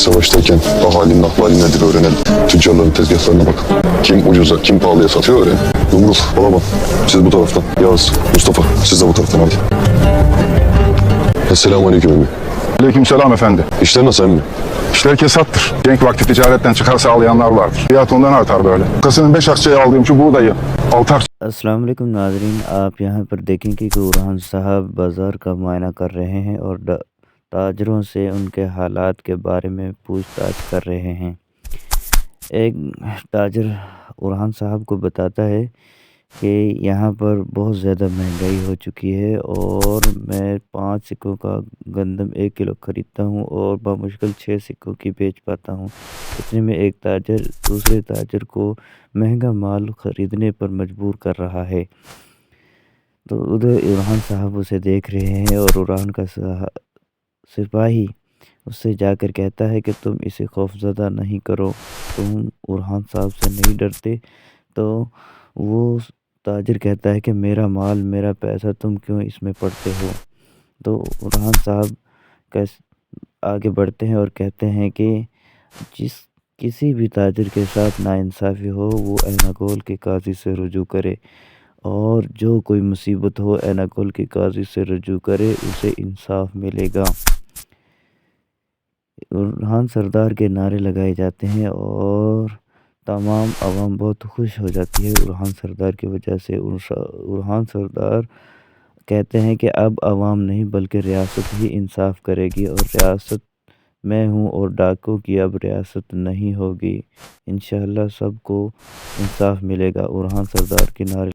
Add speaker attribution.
Speaker 1: savaştayken ahalinin ahvali nedir öğrenelim. Tüccarların tezgahlarına bak. Kim ucuza, kim pahalıya satıyor öğren. Yumruk, Balaban. Siz bu taraftan. Yağız, Mustafa. Siz de bu taraftan hadi. Esselamu aleyküm emmi.
Speaker 2: Aleykümselam efendi.
Speaker 1: İşler nasıl emmi?
Speaker 2: İşler kesattır. Cenk vakti ticaretten çıkar sağlayanlar vardır. Fiyat ondan artar böyle. Kasının 5 akçeye aldığım şu buğdayı 6
Speaker 3: अस्सलाम वालेकुम नाज़रीन, आप यहाँ पर देखें कि उरहान साहब बाज़ार का मुआयना कर रहे हैं और ताजरों से उनके हालात के बारे में पूछताछ कर रहे हैं। एक ताजर उरहान साहब को बताता है कि यहाँ पर बहुत ज़्यादा महंगाई हो चुकी है और मैं 5 सिक्कों का गंदम 1 किलो ख़रीदता हूँ और बामुश्किल 6 सिक्कों की बेच पाता हूँ। इतने में एक ताजर दूसरे ताजर को महंगा माल ख़रीदने पर मजबूर कर रहा है। तो उधर उरहान साहब उसे देख रहे हैं और उरहान का सिपाही उससे जाकर कहता है कि तुम इसे खौफज़दा नहीं करो, तुम उरहान साहब से नहीं डरते। तो वो ताजर कहता है कि मेरा माल मेरा पैसा, तुम क्यों इसमें पड़ते हो। तो उरहान साहब आगे बढ़ते हैं और कहते हैं कि किसी भी ताजर के साथ नाइंसाफ़ी हो वो ऐनागोल के काजी से रुजू करे, और जो कोई मुसीबत हो ऐनागोल के काजी से रुजू करे, उसे इंसाफ मिलेगा। उरहान सरदार के नारे लगाए जाते हैं और तमाम आवाम बहुत खुश हो जाती है उरहान सरदार की वजह से। उरहान सरदार कहते हैं कि अब आवाम नहीं बल्कि रियासत ही इंसाफ करेगी, और रियासत मैं हूँ और डाकुओं की अब रियासत नहीं होगी। इंशाअल्लाह सबको इंसाफ मिलेगा। उरहान सरदार के नारे